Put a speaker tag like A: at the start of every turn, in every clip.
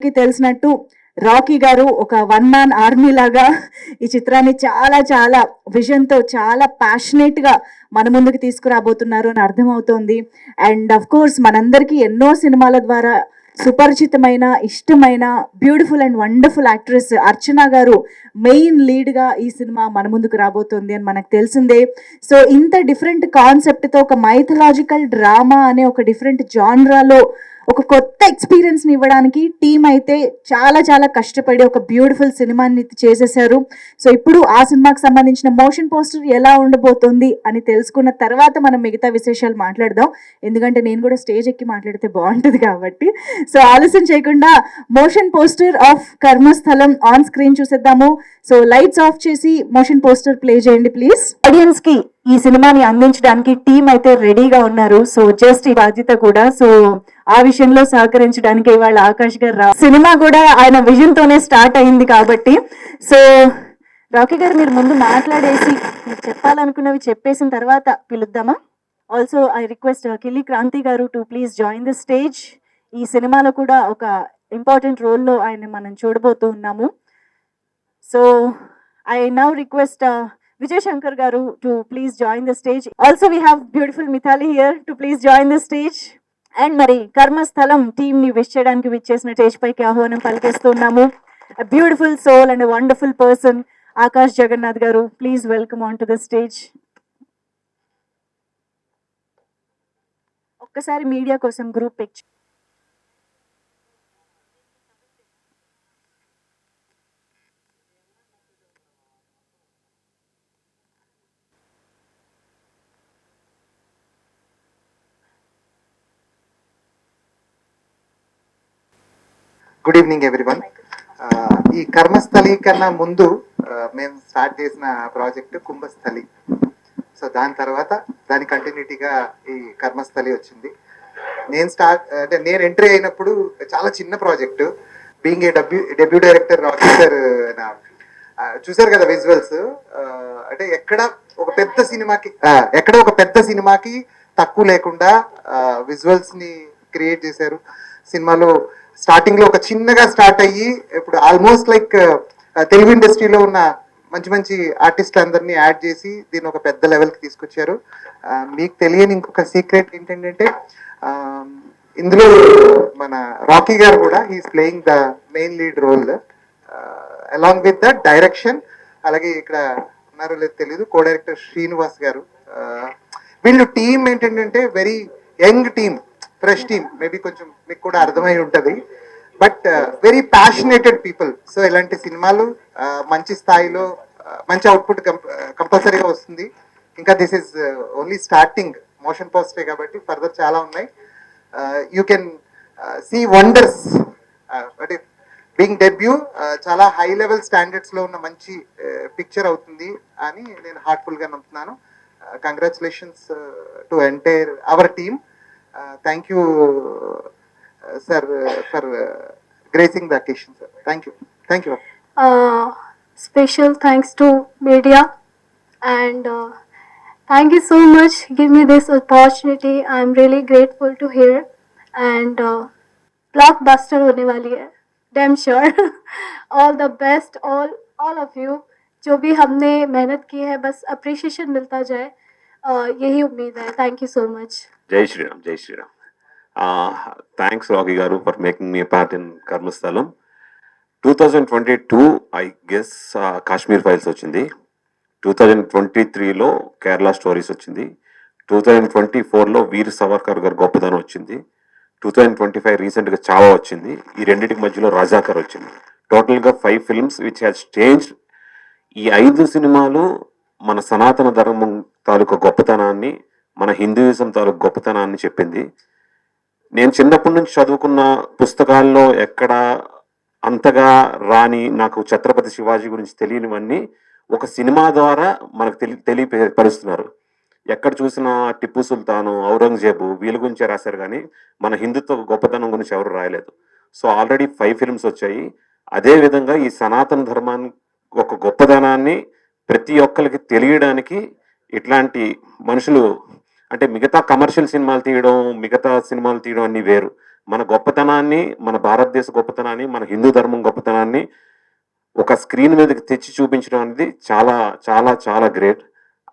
A: తెలిసినట్టు రాకీ గారు ఒక వన్ మ్యాన్ ఆర్మీ లాగా ఈ చిత్రాన్ని చాలా చాలా విజన్తో చాలా ప్యాషనేట్గా మన ముందుకు తీసుకురాబోతున్నారు అని అర్థమవుతోంది. అండ్ అఫ్ కోర్స్ మనందరికీ ఎన్నో సినిమాల ద్వారా సుపరిచితమైన ఇష్టమైన బ్యూటిఫుల్ అండ్ వండర్ఫుల్ యాక్ట్రెస్ అర్చన గారు మెయిన్ లీడ్గా ఈ సినిమా మన ముందుకు రాబోతుంది అని మనకు తెలిసిందే. సో ఇంత డిఫరెంట్ కాన్సెప్ట్తో ఒక మైథలాజికల్ డ్రామా అనే ఒక డిఫరెంట్ జాన్రాలో ఒక కొత్త ఎక్స్పీరియన్స్ని ఇవ్వడానికి టీం అయితే చాలా చాలా కష్టపడి ఒక బ్యూటిఫుల్ సినిమాని చేసేసారు. సో ఇప్పుడు ఆ సినిమాకి సంబంధించిన మోషన్ పోస్టర్ ఎలా ఉండబోతుంది అని తెలుసుకున్న తర్వాత మనం మిగతా విశేషాలు మాట్లాడదాం. ఎందుకంటే నేను కూడా స్టేజ్ ఎక్కి మాట్లాడితే బాగుంటుంది కాబట్టి. సో ఆలస్యం చేయకుండా motion poster of Karmasthalam on screen చూసేద్దాము. సో లైట్స్ ఆఫ్ చేసి మోషన్ పోస్టర్ ప్లే చేయండి ప్లీజ్. ఆడియన్స్ కి ఈ సినిమాని అందించడానికి టీం అయితే రెడీగా ఉన్నారు. సో జస్ట్ ఈ బాధ్యత కూడా సో ఆ విషయంలో సహకరించడానికి ఇవాళ ఆకాష్ గారు సినిమా కూడా ఆయన విజన్ తోనే స్టార్ట్ అయింది కాబట్టి. సో రాకీ గారు మీరు ముందు మాట్లాడేసి మీరు చెప్పాలనుకున్నవి చెప్పేసిన తర్వాత పిలుద్దామా. ఆల్సో ఐ రిక్వెస్ట్ కిల్లి క్రాంతి గారు to please join the stage. ఈ సినిమాలో కూడా ఒక ఇంపార్టెంట్ రోల్లో ఆయన మనం చూడబోతూ ఉన్నాము. So I now request Vijay Shankar garu to please join the stage. Also we have beautiful Mithali here to please join the stage. And Mari Karmasthalam team ni wish cheyadaniki vichesina stage paiki ahvanam palikestunnamo. A beautiful soul and a wonderful person, Akash Jagannath garu, please welcome onto the stage. ఒక్కసారి media కోసం group picture.
B: Good evening everyone. ఈ కర్మస్థలి కన్నా ముందు మేము start చేసిన project కుంభస్థలి. So దాని తర్వాత దాని కంటిన్యూటీగా ఈ కర్మస్థలి వచ్చింది. నేను ఎంట్రీ అయినప్పుడు చాలా చిన్న project, being a debut director Rocky sir చూసారు కదా విజువల్స్. అంటే ఎక్కడ ఒక పెద్ద సినిమాకి తక్కువ లేకుండా విజువల్స్ ని క్రియేట్ చేశారు. సినిమాలో స్టార్టింగ్ లో ఒక చిన్నగా స్టార్ట్ అయ్యి ఇప్పుడు ఆల్మోస్ట్ లైక్ తెలుగు ఇండస్ట్రీలో ఉన్న మంచి మంచి ఆర్టిస్టులు అందరినీ యాడ్ చేసి దీన్ని ఒక పెద్ద లెవెల్కి తీసుకొచ్చారు. మీకు తెలియని ఇంకొక సీక్రెట్ ఏంటంటే ఇందులో మన రాకీ గారు కూడా he's playing the main lead role along with the direction. అలాగే ఇక్కడ ఉన్నారో లేదు తెలీదు, కో డైరెక్టర్ శ్రీనివాస్ గారు. వీళ్ళు టీం ఏంటంటే very young team, fresh team. Maybe కొంచెం మీకు కూడా అర్థమై ఉంటుంది, but very passionated people. So ఇలాంటి సినిమాలు మంచి స్థాయిలో మంచి అవుట్పుట్ కంపల్సరీగా వస్తుంది. ఇంకా this is only starting, motion పోస్టే కాబట్టి ఫర్దర్ చాలా ఉన్నాయి. You can see wonders. అంటే బీయింగ్ డెబ్యూ చాలా హై లెవెల్ స్టాండర్డ్స్లో ఉన్న మంచి పిక్చర్ అవుతుంది అని నేను హార్ట్ఫుల్గా నమ్ముతున్నాను. Congratulations to entire our team. Thank you, sir, for gracing the occasion, sir. Thank you.
C: Special thanks to media, and thank you so much. Give me this opportunity. I'm really grateful to hear. And blockbuster होने वाली है, damn sure. All the best, all of you. जो भी हमने मेहनत की है, बस appreciation मिलता जाए, यही उम्मीद है. Thank you so much.
D: Jai Shri Ram, Jai Shri Ram. Thanks Rocky Garu for making me a part in Karmasthalam. 2022 I guess Kashmir Files వచ్చింది. 2023లో కేరళ స్టోరీస్ వచ్చింది. 2024లో వీర్ సవర్కర్ గారు గొప్పదనం వచ్చింది. 2025 రీసెంట్గా చావా వచ్చింది. ఈ రెండింటికి మధ్యలో రజాకర్ వచ్చింది. టోటల్గా 5 ఫిల్మ్స్ విచ్ హ్యాస్ చేంజ్. ఈ 5 సినిమాలు మన సనాతన ధర్మం తాలూకా గొప్పతనాన్ని, మన హిందూయిజం తాలూకు గొప్పతనాన్ని చెప్పింది. నేను చిన్నప్పటి నుంచి చదువుకున్న పుస్తకాల్లో ఎక్కడ అంతగా రాని, నాకు ఛత్రపతి శివాజీ గురించి తెలియనివన్నీ ఒక సినిమా ద్వారా మనకు తెలియపరుస్తున్నారు. ఎక్కడ చూసినా టిప్పు సుల్తాను, ఔరంగజేబు వీళ్ళ గురించే రాశారు, కానీ మన హిందుత్వ గొప్పతనం గురించి ఎవరు రాయలేదు. సో ఆల్రెడీ 5 ఫిల్మ్స్ వచ్చాయి. అదేవిధంగా ఈ సనాతన ధర్మాన్ని ఒక గొప్పదనాన్ని ప్రతి ఒక్కరికి తెలియడానికి ఇట్లాంటి మనుషులు, అంటే మిగతా కమర్షియల్ సినిమాలు తీయడం, మిగతా సినిమాలు తీయడం అన్నీ వేరు. మన గొప్పతనాన్ని, మన భారతదేశ గొప్పతనాన్ని, మన హిందూ ధర్మం గొప్పతనాన్ని ఒక స్క్రీన్ మీదకి తెచ్చి చూపించడం అనేది చాలా చాలా చాలా గ్రేట్.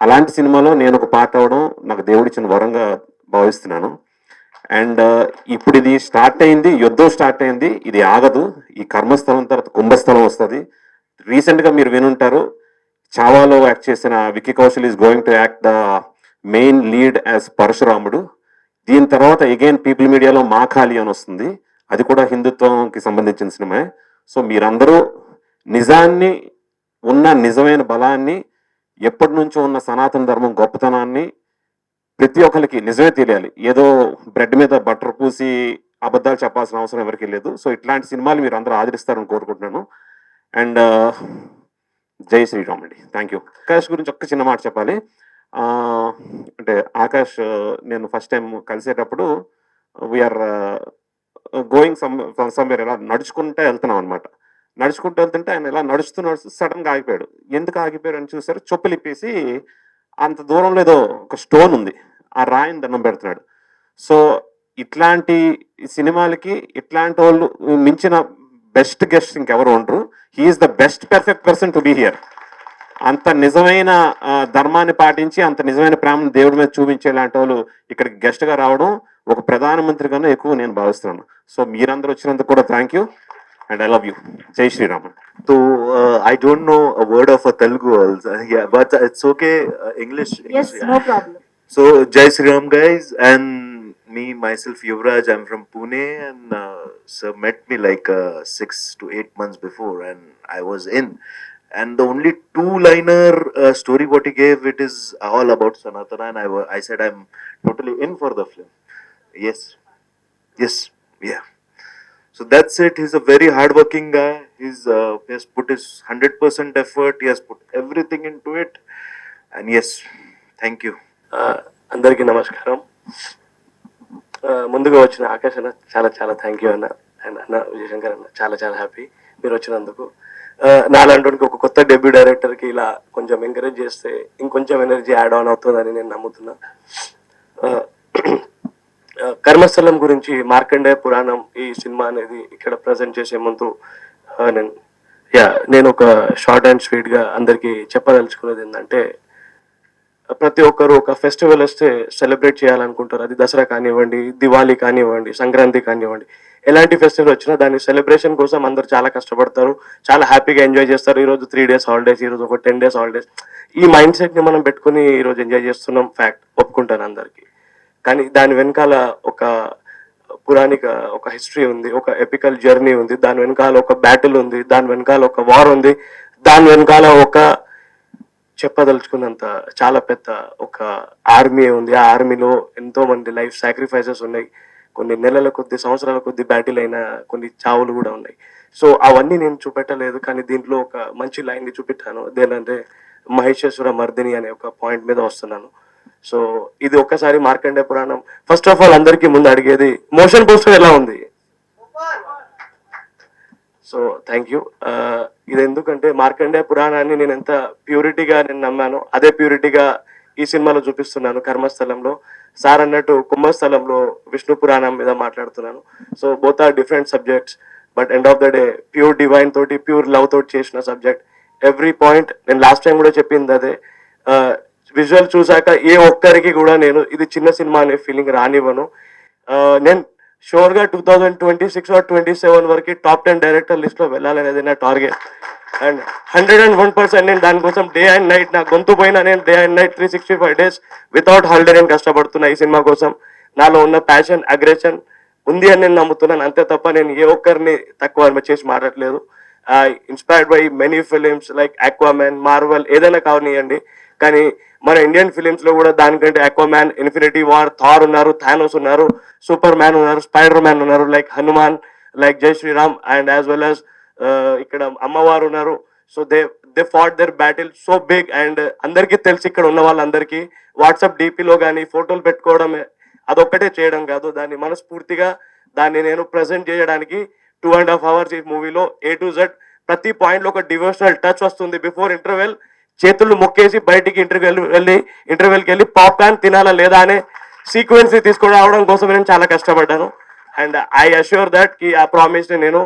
D: అలాంటి సినిమాలో నేను ఒక పార్ట్ అవ్వడం నాకు దేవుడిచ్చిన వరంగా భావిస్తున్నాను. అండ్ ఇప్పుడు ఇది స్టార్ట్ అయింది, యుద్ధం స్టార్ట్ అయింది, ఇది ఆగదు. ఈ కర్మస్థలం తర్వాత కుంభస్థలం వస్తుంది. రీసెంట్గా మీరు వినుంటారు, చావాలో యాక్ట్ చేసిన Vicky Kaushal is going to act the main lead as పరశురాముడు. దీని తర్వాత అగైన్ పీపుల్ మీడియాలో మాఖాళి అని వస్తుంది, అది కూడా హిందుత్వంకి సంబంధించిన సినిమా. సో మీరందరూ నిజాన్ని, ఉన్న నిజమైన బలాన్ని, ఎప్పటి నుంచో ఉన్న సనాతన ధర్మం గొప్పతనాన్ని ప్రతి ఒక్కరికి నిజమే తెలియాలి. ఏదో బ్రెడ్ మీద బటర్ పూసి అబద్ధాలు చెప్పాల్సిన అవసరం ఎవరికీ లేదు. సో ఇట్లాంటి సినిమాలు మీరు అందరూ ఆదరిస్తారని కోరుకుంటున్నాను. అండ్ జై శ్రీరామ్ అండి. Thank you. ఆకాష్ గురించి ఒక్క చిన్న మాట చెప్పాలి. అంటే ఆకాష్ నేను ఫస్ట్ టైం కలిసేటప్పుడు వీఆర్ గోయింగ్ సమ్వేర్, ఇలా నడుచుకుంటే వెళ్తున్నాం అనమాట. నడుచుకుంటూ వెళ్తుంటే ఆయన ఇలా నడుస్తూ సడన్గా ఆగిపోయాడు. ఎందుకు ఆగిపోయాడు అని చూసారు, చెప్పులు ఇప్పేసి అంత దూరంలో ఏదో ఒక స్టోన్ ఉంది, ఆ రాయిని దండం పెడుతున్నాడు. సో ఇట్లాంటి సినిమాలకి ఇట్లాంటి వాళ్ళు మించిన బెస్ట్ గెస్ట్ ఇంకెవరు ఉండరు. He's the best perfect person to be here. అంత నిజమైన ధర్మాన్ని పాటించి, అంత నిజమైన ప్రేమను దేవుడి మీద చూపించే లాంటి వాళ్ళు ఇక్కడికి గెస్ట్గా రావడం ఒక ప్రధానమంత్రి కన్నా ఎక్కువ నేను భావిస్తున్నాను. సో మీరందరూ వచ్చినందుకు కూడా thank you and I love you. జై Sriram.
E: So I don't know a word of a Telugu also. Yeah, but it's okay. English.
A: Yes,
E: yeah.
A: no problem.
E: So Jai Sri Ram guys, and me myself Yuvraj. I'm from Pune, and sir met me like 6 to 8 months before, and I was in. And the only two-liner story what he gave, it is all about Sanatana, and I said I'm totally in for the film. Yes, yeah. So that's it. He's a very hardworking guy. He has put his 100% effort. He has put everything into it. And yes, thank you.
F: అందరికీ నమస్కారం. ముందుగా వచ్చిన ఆకాష్ అన్న చాలా చాలా thank you అన్న. And అన్న విజయశంకర్ అన్న చాలా చాలా హ్యాపీ మీరు వచ్చినందుకు. నాలాంటి ఒక కొత్త డెబ్యూ డైరెక్టర్కి ఇలా కొంచెం ఎంకరేజ్ చేస్తే ఇంకొంచెం ఎనర్జీ యాడ్ ఆన్ అవుతుందని నేను నమ్ముతున్నా. కర్మస్థలం గురించి మార్కండేయ పురాణం ఈ సినిమా అనేది ఇక్కడ ప్రజెంట్ చేసే ముందు నేను ఒక షార్ట్ అండ్ స్వీట్గా అందరికీ చెప్పదలుచుకునేది ఏంటంటే, ప్రతి ఒక్కరు ఒక ఫెస్టివల్ వస్తే సెలబ్రేట్ చేయాలనుకుంటారు. అది దసరా కానివ్వండి, దివాళీ కానివ్వండి, సంక్రాంతి కానివ్వండి, ఎలాంటి ఫెస్టివల్ వచ్చినా దాని సెలబ్రేషన్ కోసం అందరు చాలా కష్టపడతారు, చాలా హ్యాపీగా ఎంజాయ్ చేస్తారు. ఈరోజు 3 days హాలిడేస్, ఈరోజు ఒక 10 days హాలిడేస్, ఈ మైండ్ సెట్ని మనం పెట్టుకుని ఈరోజు ఎంజాయ్ చేస్తున్నాం. ఫ్యాక్ట్ ఒప్పుకుంటాను అందరికీ. కానీ దాని వెనకాల ఒక పురాణిక ఒక హిస్టరీ ఉంది, ఒక ఎపికల్ జర్నీ ఉంది, దాని వెనకాల ఒక బ్యాటిల్ ఉంది, దాని వెనకాల ఒక వార్ ఉంది, దాని వెనకాల ఒక చెప్పదలుచుకున్నంత చాలా పెద్ద ఒక ఆర్మీ ఉంది. ఆ ఆర్మీలో ఎంతో మంది లైఫ్ సాక్రిఫైసెస్ ఉన్నాయి, కొన్ని నెలల కొద్ది సంవత్సరాల కొద్ది బ్యాటిల్ అయిన కొన్ని చావులు కూడా ఉన్నాయి. సో అవన్నీ నేను చూపెట్టలేదు, కానీ దీంట్లో ఒక మంచి లైన్ని చూపెట్టాను. అదేంటంటే మహిషాసుర మర్దిని అనే ఒక పాయింట్ మీద వస్తున్నాను. సో ఇది ఒక్కసారి మార్కండేయ పురాణం. ఫస్ట్ ఆఫ్ ఆల్ అందరికీ ముందు అడిగేది, మోషన్ పోస్టర్ ఎలా ఉంది? So thank you. ఇది ఎందుకంటే మార్కండేయ పురాణాన్ని నేను ఎంత ప్యూరిటీగా నేను నమ్మాను, అదే ప్యూరిటీగా ఈ సినిమాలో చూపిస్తున్నాను. కర్మస్థలంలో సార్ అన్నట్టు కుంభస్థలంలో విష్ణు పురాణం మీద మాట్లాడుతున్నాను. So both are different subjects, but end of the day pure divine తోటి, ప్యూర్ లవ్ తోటి చేసిన సబ్జెక్ట్. ఎవ్రీ పాయింట్ నేను లాస్ట్ టైం కూడా చెప్పింది అదే. విజువల్ చూసాక ఏ ఒక్కరికి కూడా నేను ఇది చిన్న సినిమా అనే ఫీలింగ్ రానివ్వను. నేను షూర్గా 2026 or 27 వరకు టాప్ 10 డైరెక్టర్ లిస్ట్లో వెళ్ళాలనేది నా టార్గెట్. అండ్ 101% నేను దానికోసం డే అండ్ నైట్, నా గొంతు పోయినా నేను day and night 365 days without holiday నేను కష్టపడుతున్నా ఈ సినిమా కోసం. నాలో ఉన్న ప్యాషన్, అగ్రెషన్ ఉంది అని నేను నమ్ముతున్నాను, అంతే తప్ప నేను ఏ ఒక్కరిని తక్కువ చేసి మాట్లాడలేదు. Inspired by many films like Aquaman, Marvel, ఏదైనా కావనియండి. కానీ మన ఇండియన్ ఫిలిమ్స్ లో కూడా దానికంటే ఆక్వామ్యాన్, ఇన్ఫినిటీ వార్, థార్ ఉన్నారు, థానోస్ ఉన్నారు, సూపర్ మ్యాన్ ఉన్నారు, స్పైడర్ మ్యాన్ ఉన్నారు, లైక్ హనుమాన్, లైక్ జై Shriram, and as well as ఇక్కడ అమ్మవారు ఉన్నారు. So they fought their battle so big. And అందరికీ తెలిసి ఇక్కడ ఉన్న వాళ్ళందరికీ వాట్సాప్ డీపీలో కానీ ఫోటోలు పెట్టుకోవడమే అదొక్కటే చేయడం కాదు, దాన్ని మనస్ఫూర్తిగా దాన్ని నేను ప్రజెంట్ చేయడానికి 2.5 hours ఈ మూవీలో A to Z ప్రతి పాయింట్లో ఒక డివోషనల్ టచ్ వస్తుంది. బిఫోర్ ఇంటర్వెల్ చేతులు మొక్కేసి బయటికి ఇంటర్వెల్కి వెళ్ళి పాప్కార్న్ తినాలా లేదా అనే సీక్వెన్స్ తీసుకురావడం కోసం నేను చాలా కష్టపడ్డాను. అండ్ ఐ అష్యూర్ దట్ కి ఆ ప్రామిస్ ని నేను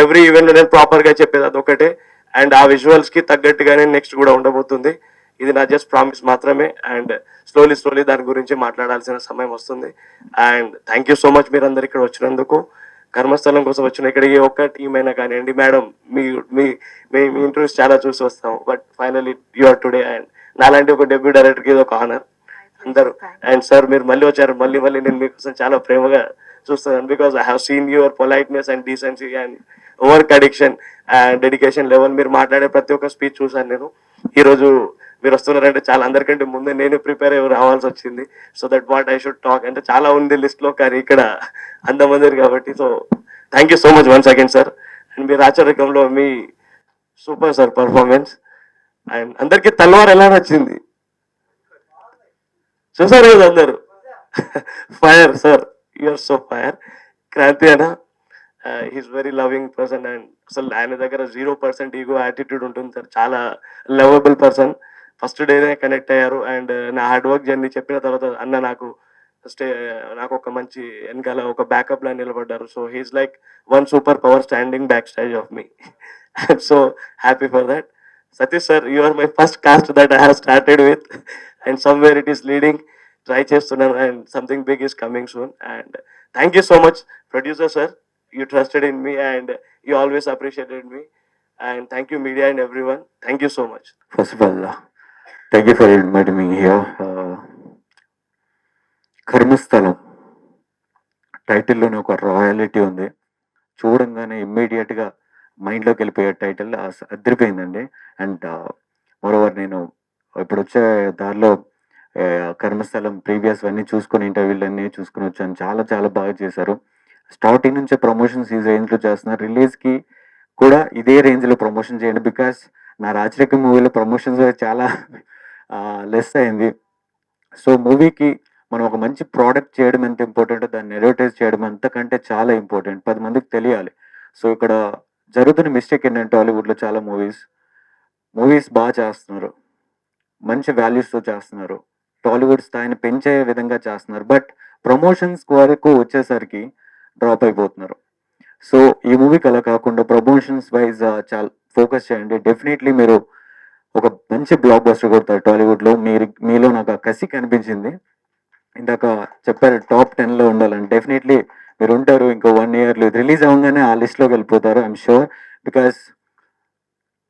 F: ఎవ్రీ ఈవెంట్ నేను ప్రాపర్ గా చెప్పేది అదొకటే. అండ్ ఆ విజువల్స్ కి తగ్గట్టుగానే నెక్స్ట్ కూడా ఉండబోతుంది. ఇది నా జస్ట్ ప్రామిస్ మాత్రమే. అండ్ స్లోలీ దాని గురించి మాట్లాడాల్సిన సమయం వస్తుంది. And thank you so much మీరందరు ఇక్కడ వచ్చినందుకు. కర్మస్థలం కోసం వచ్చిన ఇక్కడికి ఒక్క టీం అయినా కానివ్వండి, మేడం మీ మీ మీ ఇంటర్వ్యూస్ చాలా చూసి వస్తాం, but finally you are today. And నాలాంటి ఒక డెబ్యూ డైరెక్టర్కి ఇది ఒక ఆనర్ అందరూ. అండ్ సార్ మీరు మళ్ళీ వచ్చారు, మళ్ళీ నేను మీకోసం చాలా ప్రేమగా చూస్తున్నాను. Because I have seen your politeness and decency and work addiction and dedication level. మీరు మాట్లాడే ప్రతి ఒక్క స్పీచ్ చూసాను నేను. ఈరోజు మీరు వస్తున్నారంటే చాలా అందరికంటే ముందే నేను ప్రిపేర్ అయ్యి రావాల్సి వచ్చింది. So that what I should talk అంటే చాలా ఉంది లిస్ట్లో, కానీ ఇక్కడ అంతమంది కాబట్టి. So thank you so much once again sir. And మీ రాచరికంలో మీ సూపర్ సార్ పర్ఫార్మెన్స్. అండ్ అందరికీ తల్వార్ ఎలా నచ్చింది చూసారు కదా అందరు. Fire sir, you're so fire. Kranthi అన్న he's very loving person. And అసలు ఆయన దగ్గర 0% ఈగో యాటిట్యూడ్ ఉంటుంది సార్. చాలా లవబుల్ పర్సన్. ఫస్ట్ డేనే కనెక్ట్ అయ్యారు. అండ్ నా హార్డ్ వర్క్ జర్నీ చెప్పిన తర్వాత అన్న నాకు ఒక మంచి వెనకాల ఒక బ్యాకప్ లా నిలబడ్డారు. So he's like one super power standing back stage of me. I'm so happy for that. Satish sir, you are my first cast that I have started with. And somewhere it is leading. Try చేస్తున్నాను and something big is coming soon. And thank you so much producer sir, you trusted in me and you always appreciated me. And thank you media and everyone. Thank you so much.
G: First of all, thank you for inviting me here. కర్మస్థలం టైటిల్లోనే ఒక రాయలిటీ ఉంది. చూడంగానే ఇమ్మీడియట్గా మైండ్లోకి వెళ్ళిపోయే title అదిరిపోయిందండి. And moreover నేను ఇప్పుడు వచ్చే దారిలో కర్మస్థలం ప్రీవియస్ అన్నీ చూసుకొని ఇంటర్వ్యూలు అన్నీ చూసుకొని వచ్చాను. చాలా బాగా చేశారు. స్టార్టింగ్ నుంచే ప్రమోషన్స్ ఈ రేంజ్లో చేస్తున్నారు. రిలీజ్కి కూడా ఇదే రేంజ్లో ప్రమోషన్ చేయండి. బికాస్ నా రాచరిక మూవీలో ప్రమోషన్స్ చాలా లెస్ అయింది. సో మూవీకి మనం ఒక మంచి ప్రోడక్ట్ చేయడం ఎంత ఇంపార్టెంటో దాన్ని అడ్వర్టైజ్ చేయడం అంతకంటే చాలా ఇంపార్టెంట్. 10 మందికి తెలియాలి. సో ఇక్కడ జరుగుతున్న మిస్టేక్ ఏంటంటే హాలీవుడ్లో చాలా మూవీస్ బాగా చేస్తున్నారు, మంచి వాల్యూస్తో చేస్తున్నారు, టాలీవుడ్ స్థాయిని పెంచే విధంగా చేస్తున్నారు. బట్ ప్రమోషన్స్ వరకు వచ్చేసరికి డ్రాప్ అయిపోతున్నారు. సో ఈ మూవీకి అలా కాకుండా ప్రమోషన్స్ వైజ్ చాలా ఫోకస్ చేయండి. డెఫినెట్లీ మీరు ఒక మంచి బ్లాక్ బస్టర్ కొడతారు టాలీవుడ్లో. మీలో నాకు ఆ కసి కనిపించింది. ఇందాక చెప్పారు టాప్ 10లో ఉండాలని. డెఫినెట్లీ మీరు ఉంటారు. ఇంకో 1 ఇయర్లో రిలీజ్ అవ్వగానే ఆ లిస్ట్లోకి వెళ్ళిపోతారు, ఐఎమ్ షూర్. బికాస్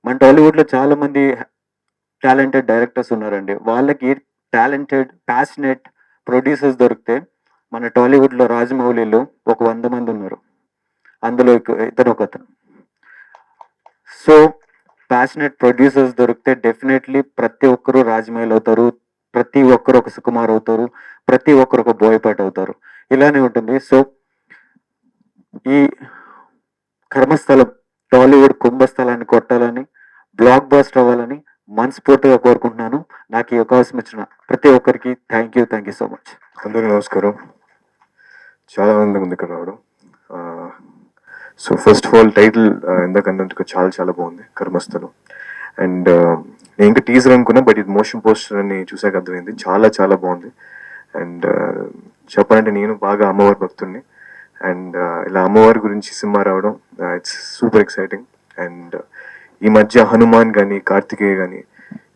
G: మన టాలీవుడ్లో చాలామంది టాలెంటెడ్ డైరెక్టర్స్ ఉన్నారండి. వాళ్ళకి టాలెంటెడ్ ప్యాషనెట్ ప్రొడ్యూసర్స్ దొరికితే మన టాలీవుడ్లో రాజమౌళిలో ఒక 100 మంది ఉన్నారు, అందులో ఇతను ఒకతను. సో ప్యాషనెట్ ప్రొడ్యూసర్స్ దొరికితే డెఫినెట్లీ ప్రతి ఒక్కరు రాజమౌళి అవుతారు, ప్రతి ఒక్కరు ఒక సుకుమార్ అవుతారు, ప్రతి ఒక్కరు ఒక బోయపాటి అవుతారు. ఇలానే ఉంటుంది. సో ఈ కర్మస్థలం టాలీవుడ్ కుంభస్థలాన్ని కొట్టాలని, బ్లాక్ బస్టర్ అవ్వాలని మనస్ఫూర్తిగా కోరుకుంటున్నాను. నాకు ఈ అవకాశం ఇచ్చిన ప్రతి ఒక్కరికి థ్యాంక్ యూ సో మచ్.
H: అందరికీ నమస్కారం. చాలా ఆనందంగా ఉంది ఇక్కడ రావడం. So first of all title ఎందుకన్నందుకు చాలా బాగుంది, కర్మస్థలం. అండ్ నేను ఇంకా టీజర్ అనుకున్నా, బట్ ఇది మోషన్ పోస్టర్ అని చూసాక అర్థమైంది. చాలా బాగుంది. అండ్ చెప్పాలంటే నేను బాగా అమ్మవారి భక్తుడిని. అండ్ ఇలా అమ్మవారి గురించి సినిమా రావడం ఇట్స్ సూపర్ ఎక్సైటింగ్. అండ్ ఈ మధ్య హనుమాన్ కానీ కార్తికేయ కానీ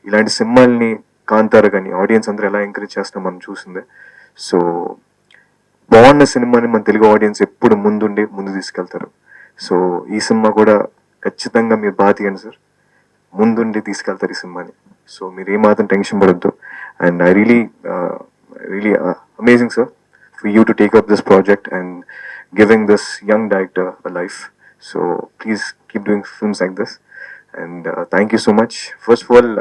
H: ఇలాంటి సినిమాల్ని, కాంతార కానీ ఆడియన్స్ అందరూ ఎలా ఎంకరేజ్ చేస్తాం మనం చూసిందే. సో బాగున్న సినిమాని మన తెలుగు ఆడియన్స్ ఎప్పుడు ముందు తీసుకెళ్తారు. సో ఈ సినిమా కూడా ఖచ్చితంగా మీరు బాగా తీయండి సార్, ముందుండి తీసుకెళ్తారు ఈ సినిమాని. సో మీరు ఏమాత్రం టెన్షన్ పడద్దు. And I really amazing sir for you to take up this project and giving this young director a life. So please keep doing films like this. And thank you so much. First of all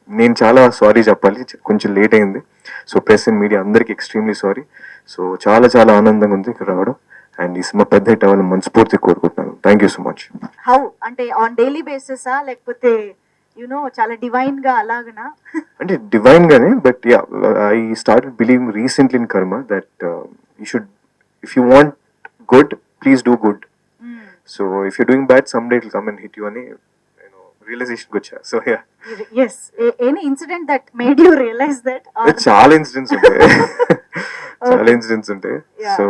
H: నేను చాలా sorry చెప్పాలి, కొంచెం late అయింది. So press and media అందరికీ extremely sorry. So చాలా ఆనందంగా ఉంది ఇక్కడ రావడం. అండ్ ఈ సినిమా పెద్ద హిట్ అవ్వాలని మనస్ఫూర్తి కోరుకుంటున్నాను. Thank you so much.
A: How అంటే ఆన్ డైలీ బేసిసా లేకపోతే చాలా డివైన్ గా అలాగనా?
H: అంటే డివైన్ గానే, but ya I started believing recently in karma that you should, if you want good please do good. So if you doing bad some day it will come and hit you అని రియలైజేషన్కి వచ్చా. So ya,
A: any incident that made you realize that?
H: చాలా incidents ఉంటాయి. చాలా incidents ఉంటాయి.
A: Yeah.
H: So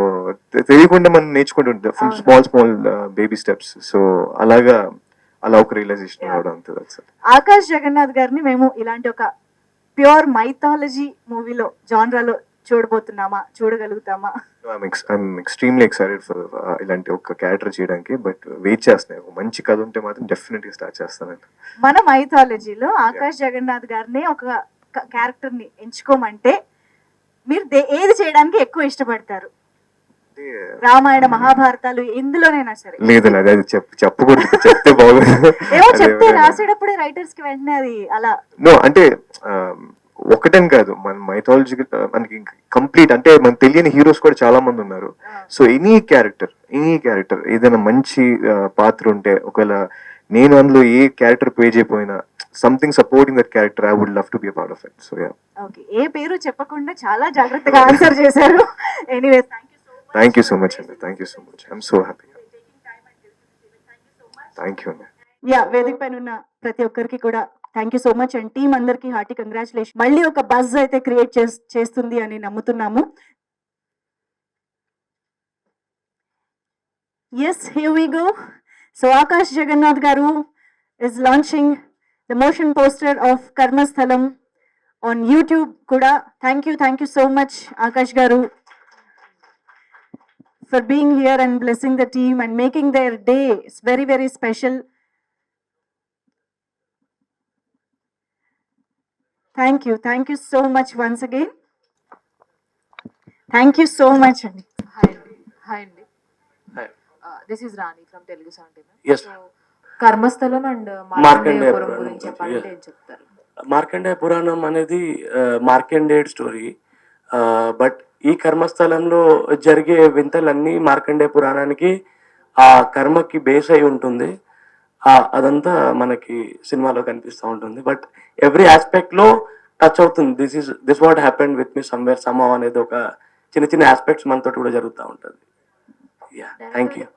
H: తెలియకుండా మనం నేర్చుకుంటుంటాం
A: అవును.
H: Small baby steps. సో అలా ఒక రియలైజేషన్ రావడం అంతే. That's it.
A: ఆకాష్ జగన్నాథ్ గారిని మేము ఇలాంటి ఒక ప్యూర్ మైథాలజీ మూవీలో జాన్రాలో చూడగలుగుతామా?
H: I'm extremely excited for ఇలాంటి ఒక క్యారెక్టర్ చేయడానికి. బట్ వెయిట్ చేస్తున్నాను. ఒక మంచి కథ ఉంటే మాత్రం డెఫినెట్గా స్టార్ట్ చేస్తానండి.
A: మన మైథాలజీలో ఆకాష్ జగన్నాథ్ గారిని ఒక క్యారెక్టర్ ని ఎంచుకోమంటే మీరు ఏది చేయడానికి ఎక్కువ ఇష్టపడతారు? రామాయణ మహాభారతాలు ఎందులోనైనా సరే.
H: లేదండి, అది చెప్పకూడదు. చెప్తే బాగుంది.
A: ఏమో చెప్తే రాసేటప్పుడే రైటర్స్ కి వెంటనే అది అలా.
H: నో అంటే ఒకటని కాదు, మన మైథాలజీ మనకి కంప్లీట్ అంటే మనకు తెలియని హీరోస్ కూడా చాలా మంది ఉన్నారు. సో ఎనీ క్యారెక్టర్ ఏదైనా మంచి పాత్ర ఉంటే, ఒకవేళ నేను అందులో ఏ క్యారెక్టర్ ప్లే చేయకపోయినా something supporting that character, I would love to be a part of it. So ya.
A: Okay, ఏ పేరు చెప్పకుండా చాలా జాగ్రత్తగా ఆన్సర్ చేశారు. Anyway,
H: thank you so much అండి. Thank you so much. I'm so happy. Thank you అండి.
A: Ya, వేదిక పైన ఉన్న ప్రతి ఒక్కరికి కూడా thank you so much and team అందరికి హార్టీ కంగ్రాచులేషన్. మళ్ళీ ఒక బజ్ అయితే క్రియేట్ చేస్తుంది అని నమ్ముతున్నాము. Yes, here we go. So Akash Jagannath garu is launching the motion poster of Karmasthalam on YouTube kuda. Thank you so much Akash garu for being here and blessing the team and making their day very special. Thank you so much once again. Thank you so much.
I: Hi Andy.
F: Hi.
I: This is Rani from Telugu 79.
F: Yes.
I: So, కర్మస్థలం and మార్కండేయపురం గురించి చెప్పాలంటే ఏం చెప్తారు?
F: మార్కండేయ పురాణం అనేది మార్కండేయుడి story. But ఈ కర్మస్థలంలో జరిగే వింతలన్నీ మార్కండేయ పురాణానికి ఆ కర్మకి base అయి ఉంటుంది. అదంతా మనకి సినిమాలో కనిపిస్తూ ఉంటుంది. బట్ ఎవ్రీ ఆస్పెక్ట్ లో టచ్ అవుతుంది. This what happened with me somewhere somehow అనేది ఒక చిన్న ఆస్పెక్ట్స్ మనతో కూడా జరుగుతూ ఉంటుంది. Yeah, thank you.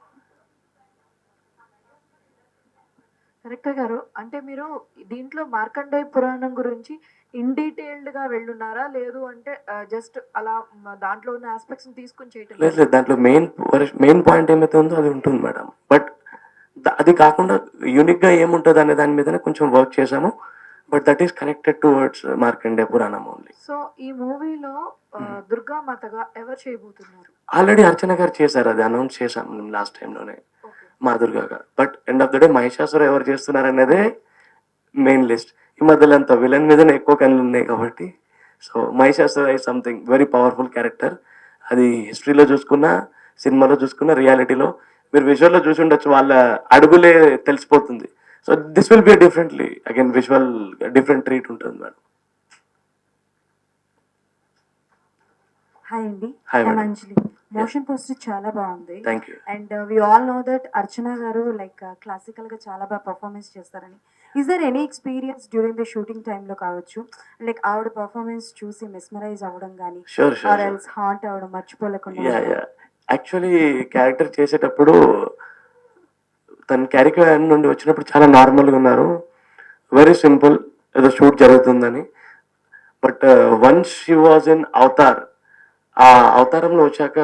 I: డైరెక్టర్ గారు, అంటే మీరు దీంట్లో మార్కండేయ పురాణం గురించి ఇన్ డీటెయిల్డ్ గా వెళ్ళున్నారా, లేదు అంటే జస్ట్ అలా దాంట్లో ఉన్న ఆస్పెక్ట్స్ తీసుకుని చేయటం?
F: లేదు, దాంట్లో మెయిన్ పాయింట్ ఏమైతే ఉందో అది ఉంటుంది మేడం. బట్ అది కాకుండా యూనిక్ గా ఏముంటుంది అనే దాని మీదనే కొంచెం వర్క్ చేశాము. But that is connected towards Markandeya Puranam only.
I: So ఈ మూవీలో దుర్గామాతగా ఎవరు చేయబోతున్నారు?
F: ఆల్రెడీ అర్చన గారు చేశారు, అది అనౌన్స్ చేశాం లాస్ట్ టైంలోనే మా దుర్గాగా. But end of the day Mahishasura ఎవరు చేస్తున్నారు అనేదే మెయిన్ లిస్ట్. ఈ మధ్యలో అంత విలన్ మీదనే ఎక్కువ కళ్ళు ఉన్నాయి కాబట్టి. So Mahishasura is something very powerful character. అది హిస్టరీలో చూసుకున్నా, సినిమాలో చూసుకున్నా, రియాలిటీలో మీరు విజువల్లో చూసి ఉండొచ్చు, వాళ్ళ అడుగులే తెలిసిపోతుంది. So this will be differently again visual different treat ఉంటుంది మేడం.
J: హాయ్ అండి.
F: Hi, madam.
J: Anjali. Motion poster చాలా బాగుంది.
F: Thank you.
J: And we all know that Archana garu like classical గా చాలా బాగా పర్ఫార్మెన్స్ చేస్తారని. Is there any experience during the shooting టైంలో కావచ్చు, లైక్ ఆవిడ పర్ఫార్మెన్స్ చూసి మెస్మరైజ్ అవ్వడం కానీ, ఆర్ ఎల్స్ హాంట్ అవ్వడం, మర్చిపోలేకుండా?
F: యాక్చువల్లీ క్యారెక్టర్ చేసేటప్పుడు తన క్యారెక్టర్ నుండి వచ్చినప్పుడు చాలా నార్మల్గా ఉన్నారు, వెరీ సింపుల్, ఏదో షూట్ జరుగుతుందని. But once she was in Avatar, ఆ అవతారంలో వచ్చాక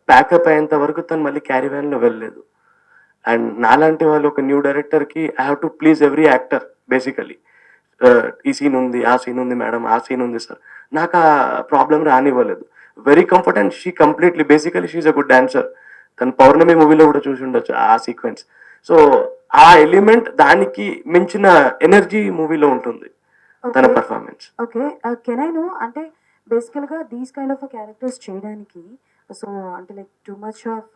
F: ప్యాకప్ అయ్యేంత వరకు తను మళ్ళీ క్యారీ వ్యాన్లో వెళ్ళలేదు. అండ్ నాలాంటి వాళ్ళు ఒక న్యూ డైరెక్టర్కి I have to please every actor basically. ఈ సీన్ ఉంది, ఆ సీన్ ఉంది మేడం, ఆ సీన్ ఉంది సార్, నాకు ఆ ప్రాబ్లం రానివ్వలేదు. Very comfort and she completely basically she's a good dancer. తను పౌర్ణమి మూవీలో కూడా చూసి ఉండొచ్చు ఆ సీక్వెన్స్. సో ఆ ఎలిమెంట్, దానికి మించిన ఎనర్జీ మూవీలో ఉంటుంది తన performance.
J: Okay, can I know, అంటే బేసికల్గా దీస్ కైండ్ ఆఫ్ క్యారెక్టర్స్ చేయడానికి సో అంటే like too much of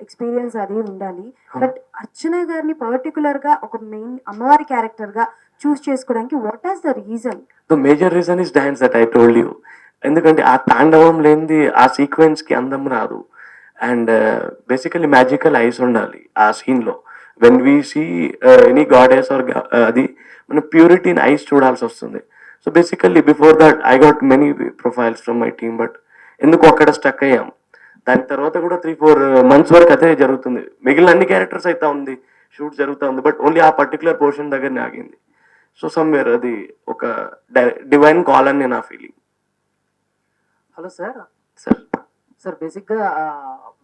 J: experience అది ఉండాలి. బట్ అర్చన గారిని పర్టికులర్గా ఒక మెయిన్ అమ్మవారి క్యారెక్టర్గా చూస్ చేసుకోవడానికి what is the reason?
F: The major reason is dance that I told you. ఎందుకంటే ఆ తాండవం లేనిది ఆ సీక్వెన్స్కి అందం రాదు. అండ్ బేసికలీ మ్యాజికల్ ఐస్ ఉండాలి ఆ scene. When we see any goddess or అది మన ప్యూరిటీ ఇన్ ఐస్ చూడాల్సి వస్తుంది. So basically before that I got many profiles from my team, but ఎందుకు అక్కడ స్టక్ అయ్యాం. దాని తర్వాత కూడా 3-4 months వరకు అదే జరుగుతుంది. మిగిలిన అన్ని క్యారెక్టర్స్ అయితే ఉంది, షూట్ జరుగుతూ ఉంది, బట్ ఓన్లీ ఆ పర్టికులర్ పోర్షన్ దగ్గరనే ఆగింది. సో సమ్వేర్ అది ఒక డివైన్ కాల్ అని నా feeling.
K: Hello sir.
F: Sir,
K: sir బేసిక్గా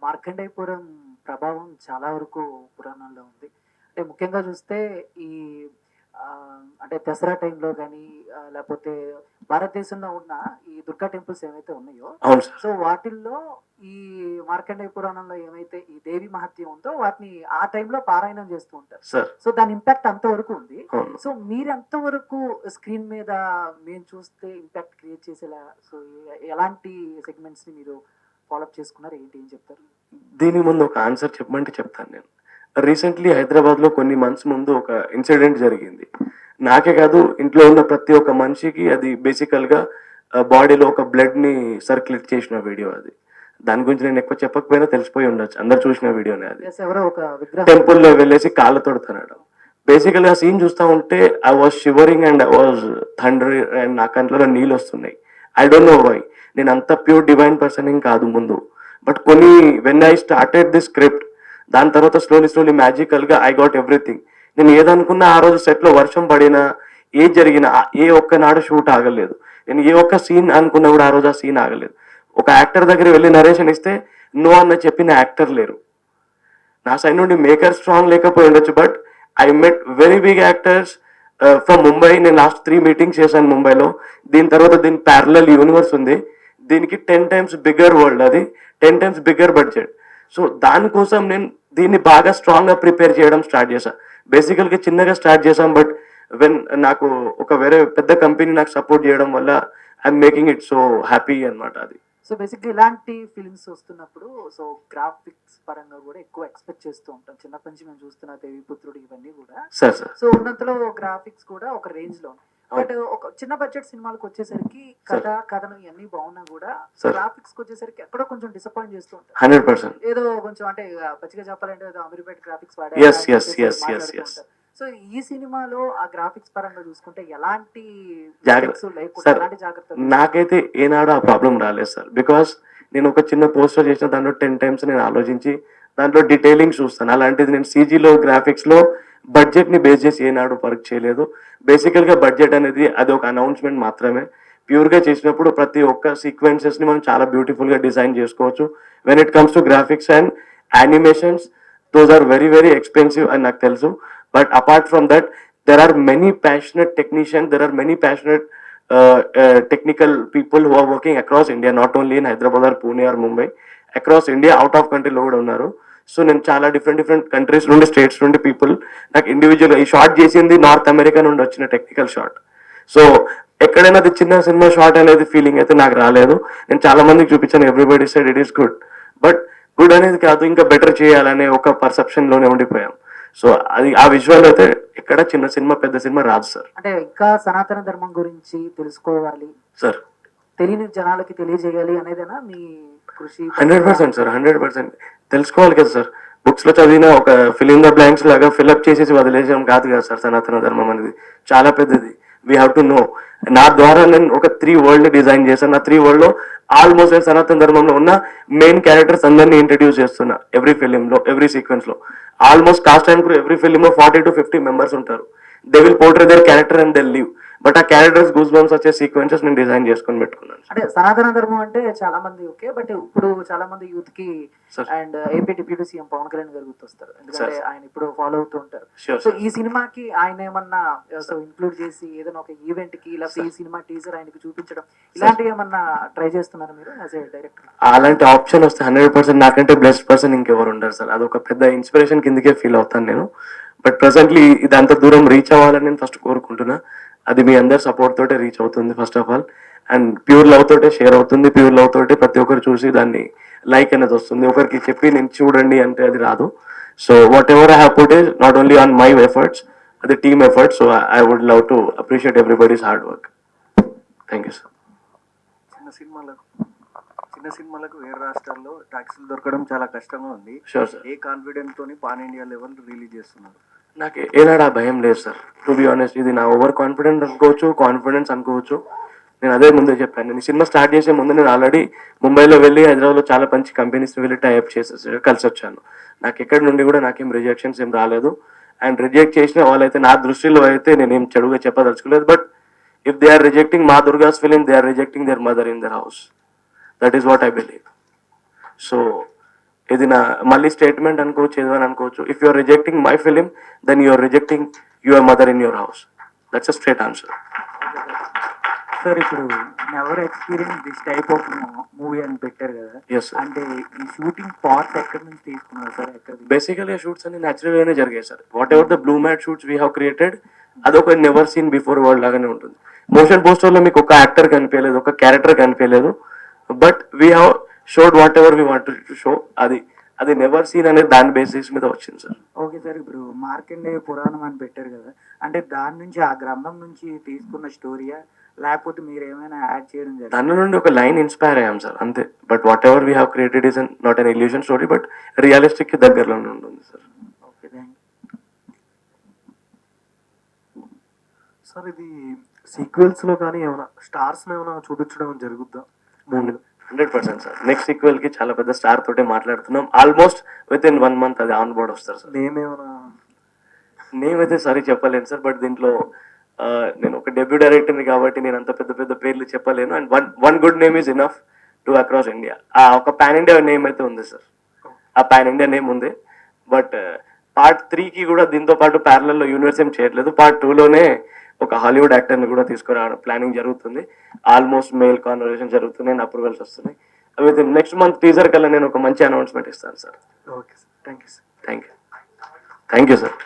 K: మార్కండేయపురం ప్రభావం చాలా వరకు పురాణాల్లో ఉంది. అంటే ముఖ్యంగా చూస్తే ఈ అంటే దసరా టైంలో కానీ లేకపోతే భారతదేశంలో ఉన్న ఈ దుర్గా టెంపుల్స్ ఏవైతే ఉన్నాయో,
F: అవును సార్.
K: సో వాటిల్లో ఈ మార్కండేయ పురాణంలో ఏమైతే ఈ దేవి మహత్యం ఉందో వాటిని ఆ టైంలో పారాయణం చేస్తూ ఉంటారు.
F: సార్
K: సో దాని ఇంపాక్ట్ అంతవరకు ఉంది.
F: అవును.
K: సో మీరు ఎంతవరకు స్క్రీన్ మీద మేము చూస్తే ఇంపాక్ట్ క్రియేట్ చేసేలా, సో ఎలాంటి సెగ్మెంట్స్ ని మీరు ఫాలోఅప్ చేసుకున్నారు, ఏంటి ఏం చెప్తారు?
F: దీని ముందు ఒక ఆన్సర్ చెప్పమంటే చెప్తాను నేను. రీసెంట్లీ హైదరాబాద్లో కొన్ని మంత్స్ ముందు ఒక ఇన్సిడెంట్ జరిగింది. నాకే కాదు, ఇంట్లో ఉన్న ప్రతి ఒక్క మనిషికి అది బేసికల్గా బాడీలో ఒక బ్లడ్ని సర్క్యులేట్ చేసిన వీడియో అది. దాని గురించి నేను ఎక్కువ చెప్పకపోయినా తెలిసిపోయి ఉండొచ్చు, అందరు చూసిన వీడియోనే అది.
K: Yes, ఎవరో ఒక విగ్రహం
F: టెంపుల్లో వెళ్ళేసి కాళ్ళతో తనడం. బేసికల్గా ఆ సీన్ చూస్తూ ఉంటే I was shivering and I was thunder and నా కంట్లో నీళ్ళు వస్తున్నాయి. I don't know why. నేను అంత ప్యూర్ డివైన్ పర్సన్ ఏం కాదు ముందు, బట్ కొన్ని when I started the script, దాని తర్వాత స్లోలీ మ్యాజికల్గా ఐ గాట్ ఎవ్రీథింగ్. నేను ఏదనుకున్నా ఆ రోజు సెట్లో వర్షం పడినా ఏది జరిగినా ఏ ఒక్క నాడు షూట్ ఆగలేదు. నేను ఏ ఒక్క సీన్ అనుకున్నా కూడా ఆ రోజు ఆ సీన్ ఆగలేదు. ఒక యాక్టర్ దగ్గర వెళ్ళి నరేషన్ ఇస్తే నో అన్న చెప్పిన యాక్టర్ లేరు. నా సైడ్ నుండి మేకర్ స్ట్రాంగ్ లేకపోయి ఉండొచ్చు, but I met very big actors from Mumbai. నేను లాస్ట్ 3 మీటింగ్స్ చేశాను ముంబైలో. దీని తర్వాత దీని ప్యారలల్ యూనివర్స్ ఉంది, దీనికి 10 times బిగ్గర్ వరల్డ్, అది 10 times బిగ్గర్ బడ్జెట్. సో దానికోసం నేను దీన్ని బాగా స్ట్రాంగ్గా ప్రిపేర్ చేయడం స్టార్ట్ చేశాను. బేసికల్గా చిన్నగా స్టార్ట్ చేశాను, బట్ వెన్ నాకు ఒక వేరే పెద్ద కంపెనీ నాకు సపోర్ట్ చేయడం వల్ల I'm making it so happy అన్నమాట అది.
K: సో బేసిక్గా ఇలాంటి ఫిల్మ్స్ వస్తున్నప్పుడు సో గ్రాఫిక్స్ పరంగా కూడా ఎక్కువ ఎక్స్పెక్ట్ చేస్తూ ఉంటాం. చిన్నప్పటి నుంచి మేము చూస్తున్న దేవిపుత్రుడు ఇవన్నీ కూడా
F: సార్ సార్
K: సో ఉన్నంతలో గ్రాఫిక్స్ కూడా ఒక రేంజ్ లో, బట్ ఒక చిన్న బడ్జెట్ సినిమాలకు వచ్చేసరికి కథను ఇవన్నీ బాగున్నా కూడా గ్రాఫిక్స్ వచ్చేసరికి ఎక్కడో కొంచెం డిసప్పాయింట్ చేస్తూ ఉంటారు.
F: 100%.
K: ఏదో కొంచెం అంటే పచ్చిగా చెప్పాలంటే ఏదో అమీర్పేట్ గ్రాఫిక్స్
F: yes.
K: సో ఈ సినిమాలో ఆ గ్రాఫిక్స్ పరంగా చూసుకుంటే ఎలాంటి
F: సార్ నాకైతే ఏనాడు ఆ ప్రాబ్లం రాలేదు సార్. బికాస్ నేను ఒక చిన్న పోస్టర్ చేసిన దాంట్లో 10 times నేను ఆలోచించి దాంట్లో డీటెయిలింగ్ చూస్తాను. అలాంటిది నేను CGలో గ్రాఫిక్స్లో బడ్జెట్ని బేస్ చేసి ఏనాడు వర్క్ చేయలేదు. బేసికల్గా బడ్జెట్ అనేది అది ఒక అనౌన్స్మెంట్ మాత్రమే. ప్యూర్గా చేసినప్పుడు ప్రతి ఒక్క సీక్వెన్సెస్ని మనం చాలా బ్యూటిఫుల్గా డిజైన్ చేసుకోవచ్చు. When it comes to graphics and animations, those are very very expensive అని నాకు తెలుసు. But apart from that, there are many passionate technicians, there are many passionate technical people who are working across India, not only in Hyderabad or Pune or Mumbai, across India, out of country లో కూడా ఉన్నారు. So నేను చాలా different countries నుండి, states నుండి people నాకు ఇండివిజువల్గా ఈ షార్ట్ చేసింది నార్త్ అమెరికా నుండి వచ్చిన టెక్నికల్ షాట్. సో ఎక్కడైనా అది చిన్న సినిమా షాట్ అనేది ఫీలింగ్ అయితే నాకు రాలేదు. నేను చాలా మందికి చూపించాను, everybody side it is good, but good అనేది కాదు, ఇంకా బెటర్ చేయాలనే ఒక పర్సెప్షన్లోనే ఉండిపోయాం. సో అది ఆ విజువల్ అయితే ఎక్కడ చిన్న సినిమా పెద్ద సినిమా రాదు సార్.
K: అంటే ఇంకా సనాతన ధర్మం గురించి తెలుసుకోవాలి
F: సార్,
K: తెలియని జనాలకి తెలియజేయాలి అనేదేనా మీ కృషి?
F: 100% సార్, 100% తెలుసుకోవాలి కదా సార్. బుక్స్ లో చదివిన ఒక ఫిల్ ఇన్ ద బ్లాంక్స్ లాగా ఫిల్అప్ చేసేసి వదిలేసాం కాదు కదా సార్. సనాతన ధర్మం అనేది చాలా పెద్దది. We have to know. నా ద్వారా నేను ఒక 3 world ని డిజైన్ చేశాను. నా 3 world లో ఆల్మోస్ట్ నేను సనాతన ధర్మంలో ఉన్న మెయిన్ క్యారెక్టర్స్ అందరినీ ఇంట్రడ్యూస్ చేస్తున్నా. ఎవ్రీ ఫిలింలో, ఎవ్రీ సీక్వెన్స్ లో almost cast and crew every ఫిలింలో 40 to 50 members ఉంటారు. They will portray their character and they leave. But ఆ క్యారెక్టర్స్ గూస్ బంప్స్ వచ్చే సీక్వెన్సెస్ నేను డిజైన్ చేసుకొని పెట్టుకున్నాను.
K: అంటే సనాతన ధర్మం అంటే చాలా మంది ఓకే, బట్ ఇప్పుడు చాలా మంది యూత్ కి and AP deputy CM Pawan Kalyan గారు గుర్తొస్తారు, ఎందుకంటే ఆయన ఇప్పుడు ఫాలో అవుతూ ఉంటారు. సో ఈ సినిమాకి ఆయన ఏమన్నా సో ఇంక్లూడ్ చేసి ఏదైనా ఒక ఈవెంట్ కి లేకపోతే ఈ సినిమా టీజర్ ఆయనకి చూపించడం ఇలాంటివి ఏమన్నా ట్రై చేస్తున్నారు మీరు యాజ్ ఏ డైరెక్టర్?
F: అలాంటి ఆప్షన్ వస్తే 100% నాకంటే బెస్ట్ పర్సన్ ఇంకెవరు ఉండరు సార్. అదొక పెద్ద ఇన్స్పిరేషన్ కిందకే ఫీల్ అవుతాను నేను. బట్ ప్రెసెంట్లీ ఇది అంత దూరం రీచ్ అవ్వాలని నేను ఫస్ట్ కోరుకుంటున్నా. అది మీ అందరి సపోర్ట్ తోటే రీచ్ అవుతుంది first of all. And pure love తోటే షేర్ అవుతుంది. ప్యూర్ లవ్ తోటే ప్రతి ఒక్కరు చూసి దాన్ని లైక్ అనేది వస్తుంది. ఒకరికి చెప్పి నేను చూడండి అంటే అది రాదు. So whatever I have put is not only on my efforts, అది team efforts. So I would love to appreciate everybody's hard work. Thank you sir.
L: చిన్న సినిమాలకు వేరే రాష్ట్రాల్లో ట్యాక్సీలు దొరకడం చాలా కష్టంగా ఉంది.
F: Sure sir.
L: ఏ కాన్ఫిడెంట్ తోని పాన్ ఇండియా లెవెల్ రిలీజ్ చేస్తున్నారు?
F: నాకు ఏనాడు ఆ భయం లేదు సార్. టు బి ఆనెస్ట్, ఇది నా ఓవర్ కాన్ఫిడెంట్ అనుకోవచ్చు, కాన్ఫిడెన్స్ అనుకోవచ్చు. నేను అదే ముందే చెప్పాను. నేను సినిమా స్టార్ట్ చేసే ముందు నేను ఆల్రెడీ ముంబైలో వెళ్ళి హైదరాబాద్లో చాలా మంచి కంపెనీస్ వెళ్ళి టైఅప్ చేసేసి కలిసి వచ్చాను. నాకు ఎక్కడి నుండి కూడా నాకేం రిజెక్షన్స్ ఏం రాలేదు. అండ్ రిజెక్ట్ చేసిన వాళ్ళైతే నా దృష్టిలో అయితే నేనేం చెడుగా చెప్పదలుచుకోలేదు. But if they are rejecting మా Durga's film, they are rejecting their mother in their house. That is what I believe. So ఇది నా మళ్ళీ స్టేట్మెంట్ అనుకోవచ్చు, ఏదని అనుకోవచ్చు. If you're rejecting my film then you're rejecting your mother in your house. That's a straight answer.
L: Sir ఇప్పుడు never experience this type of movie అని పెట్టారు కదా,
F: Yes, sir.
L: అంటే ఈ షూటింగ్ పార్ట్ ఎక్కడి నుంచి తీసుకున్నారు సార్? ఎక్కడ
F: బేసికలీ షూట్స్ అన్ని న్యాచురల్ గానే జరిగాయి sir. What the blue mat shoots we have created అదొక నెవర్ సీన్ బిఫోర్ వరల్డ్ లాగానే ఉంటుంది. మోషన్ పోస్టర్ లో మీకు ఒక యాక్టర్ కనిపించలేదు, ఒక క్యారెక్టర్ కనిపించలేదు, but we have showed what ever we want to show. అది నెవర్ సీన్ అనేది దాని బేసిస్ మీద వచ్చింది సార్.
L: ఓకే సార్, ఇప్పుడు మార్కండేయ పురాణం అని పెట్టారు కదా, అంటే దాని నుంచి ఆ గ్రంథం నుంచి తీసుకున్న స్టోరీయా లేకపోతే మీరు ఏమైనా యాడ్ చేయడం జరిగింది?
F: దాని నుండి ఒక లైన్ ఇన్స్పైర్ అయ్యాం సార్, అంతే. But what ever we have created is not an illusion story, but realistic కి దగ్గరలోనే ఉంటుంది సార్.
L: Okay, thank sir. ఇది సీక్వెల్స్ లో కానీ ఏమైనా స్టార్స్ ఏమైనా చూపించడం జరుగుద్దా?
F: 100% సార్. నెక్స్ట్ సీక్వెల్ కి చాలా పెద్ద స్టార్ తోటే మాట్లాడుతున్నాం. ఆల్మోస్ట్ విత్ ఇన్ 1 month అది ఆన్ బోర్డ్ వస్తారు సార్. నేమ్ అయితే సారీ చెప్పలేను సార్, బట్ దీంట్లో నేను ఒక డెబ్యూ డైరెక్టర్ని కాబట్టి నేను అంత పెద్ద పెద్ద పేర్లు చెప్పలేను. And one good name is enough to across India. ఒక పాన్ ఇండియా నేమ్ అయితే ఉంది సార్, ఆ పాన్ ఇండియా నేమ్ ఉంది. బట్ పార్ట్ 3కి కూడా దీంతో పాటు ప్యారలల్లో యూనివర్స్ ఏం చేయట్లేదు. పార్ట్ 2లోనే ఒక హాలీవుడ్ యాక్టర్ని కూడా తీసుకురావడం ప్లానింగ్ జరుగుతుంది. ఆల్మోస్ట్ మెయిల్ కాన్వర్సేషన్ జరుగుతున్నాయి, అప్రూవల్స్ వస్తున్నాయి. విత్ నెక్స్ట్ మంత్ టీజర్ కల్లా నేను ఒక మంచి అనౌన్స్మెంట్ ఇస్తాను sir.
L: Okay sir, thank you sir.
F: Thank you sir.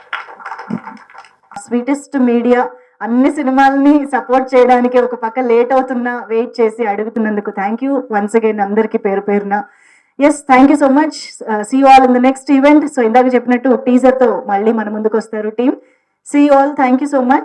A: Sweetest media అన్ని సినిమాలని సపోర్ట్ చేయడానికి ఒక పక్క లేట్ అవుతున్నా వెయిట్ చేసి అడుగుతున్నందుకు థ్యాంక్ యూ వన్స్ అగైన్ అందరికీ పేరు పేరున. Yes, thank you so much. See you all in the next event. So ఇందాక చెప్పినట్టు టీజర్తో మళ్ళీ మన ముందుకు వస్తారు team. See you all, thank you so much.